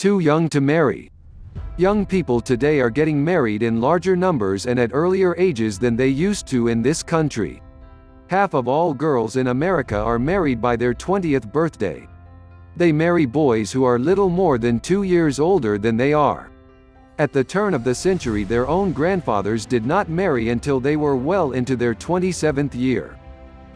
Too young to marry. Young people today are getting married in larger numbers and at earlier ages than they used to in this country. Half of all girls in America are married by their 20th birthday. They marry boys who are little more than 2 years older than they are. At the turn of the century, their own grandfathers did not marry until they were well into their 27th year.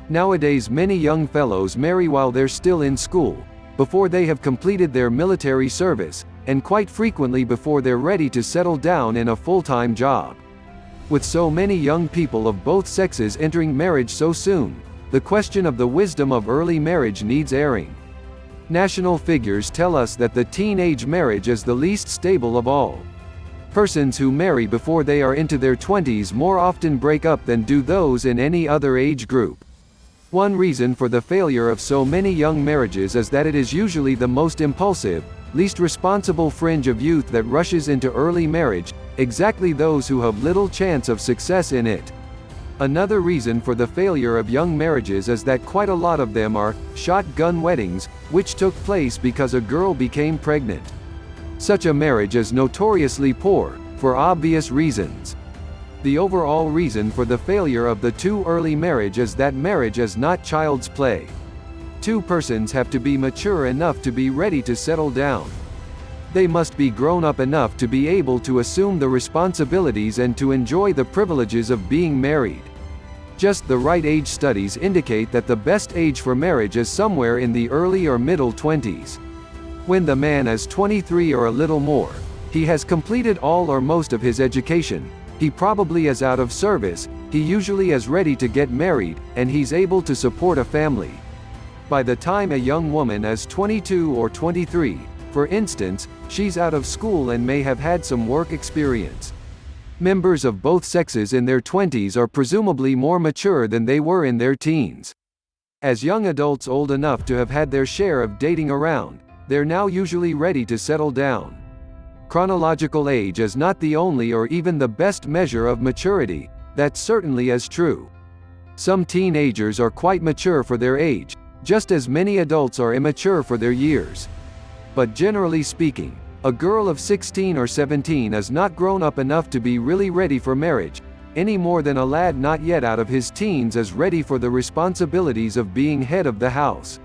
Nowadays, many young fellows marry while they're still in school, before they have completed their military service, and quite frequently before they're ready to settle down in a full-time job. With so many young people of both sexes entering marriage so soon, the question of the wisdom of early marriage needs airing. National figures tell us that the teenage marriage is the least stable of all. Persons who marry before they are into their 20s more often break up than do those in any other age group. One reason for the failure of so many young marriages is that it is usually the most impulsive, least responsible fringe of youth that rushes into early marriage, exactly those who have little chance of success in it. Another reason for the failure of young marriages is that quite a lot of them are shotgun weddings, which took place because a girl became pregnant. Such a marriage is notoriously poor, for obvious reasons. The overall reason for the failure of the too early marriage is that marriage is not child's play. Two persons have to be mature enough to be ready to settle down. They must be grown up enough to be able to assume the responsibilities and to enjoy the privileges of being married. Just the right age. Studies indicate that the best age for marriage is somewhere in the early or middle 20s. When the man is 23 or a little more, he has completed all or most of his education, he probably is out of service, he usually is ready to get married, and he's able to support a family. By the time a young woman is 22 or 23, for instance, she's out of school and may have had some work experience. Members of both sexes in their 20s are presumably more mature than they were in their teens. As young adults old enough to have had their share of dating around, they're now usually ready to settle down. Chronological age is not the only or even the best measure of maturity, that certainly is true. Some teenagers are quite mature for their age, just as many adults are immature for their years. But generally speaking, a girl of 16 or 17 is not grown up enough to be really ready for marriage, any more than a lad not yet out of his teens is ready for the responsibilities of being head of the house.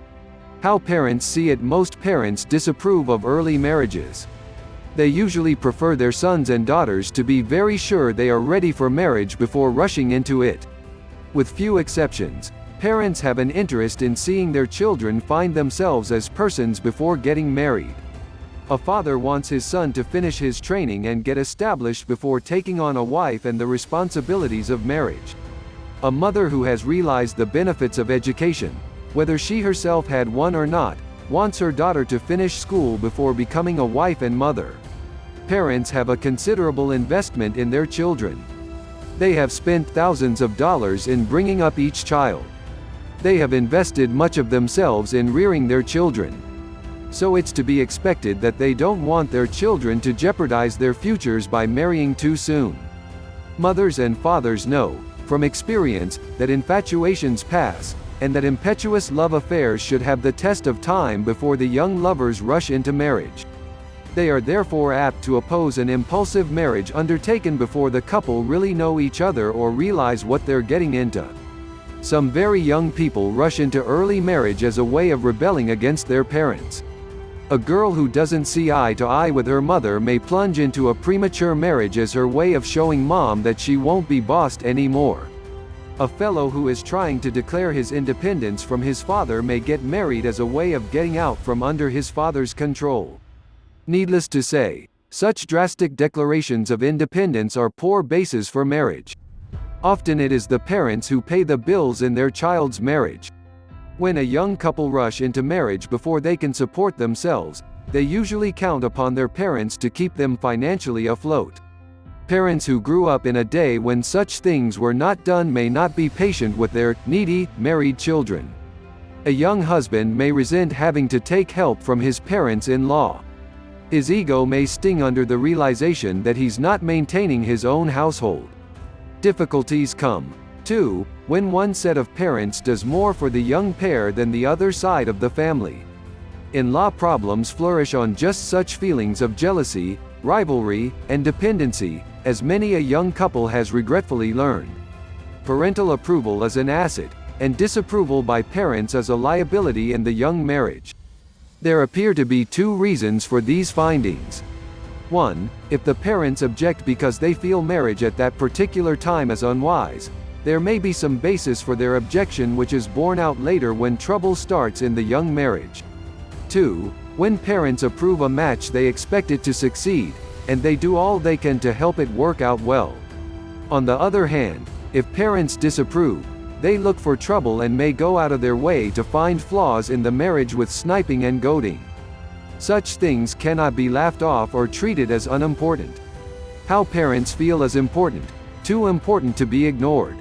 How parents see it. Most parents disapprove of early marriages. They usually prefer their sons and daughters to be very sure they are ready for marriage before rushing into it. With few exceptions, parents have an interest in seeing their children find themselves as persons before getting married. A father wants his son to finish his training and get established before taking on a wife and the responsibilities of marriage. A mother who has realized the benefits of education, whether she herself had one or not, wants her daughter to finish school before becoming a wife and mother. Parents have a considerable investment in their children. They have spent thousands of dollars in bringing up each child. They have invested much of themselves in rearing their children. So it's to be expected that they don't want their children to jeopardize their futures by marrying too soon. Mothers and fathers know, from experience, that infatuations pass, and that impetuous love affairs should have the test of time before the young lovers rush into marriage. They are therefore apt to oppose an impulsive marriage undertaken before the couple really know each other or realize what they're getting into. Some very young people rush into early marriage as a way of rebelling against their parents. A girl who doesn't see eye to eye with her mother may plunge into a premature marriage as her way of showing mom that she won't be bossed anymore. A fellow who is trying to declare his independence from his father may get married as a way of getting out from under his father's control. Needless to say, such drastic declarations of independence are poor bases for marriage. Often it is the parents who pay the bills in their child's marriage. When a young couple rush into marriage before they can support themselves, they usually count upon their parents to keep them financially afloat. Parents who grew up in a day when such things were not done may not be patient with their needy, married children. A young husband may resent having to take help from his parents-in-law. His ego may sting under the realization that he's not maintaining his own household. Difficulties come, too, when one set of parents does more for the young pair than the other side of the family. In-law problems flourish on just such feelings of jealousy, rivalry, and dependency, as many a young couple has regretfully learned. Parental approval is an asset, and disapproval by parents is a liability in the young marriage. There appear to be two reasons for these findings. 1. If the parents object because they feel marriage at that particular time is unwise, there may be some basis for their objection which is borne out later when trouble starts in the young marriage. 2. When parents approve a match they expect it to succeed, and they do all they can to help it work out well. On the other hand, if parents disapprove, they look for trouble and may go out of their way to find flaws in the marriage with sniping and goading. Such things cannot be laughed off or treated as unimportant. How parents feel is important, too important to be ignored.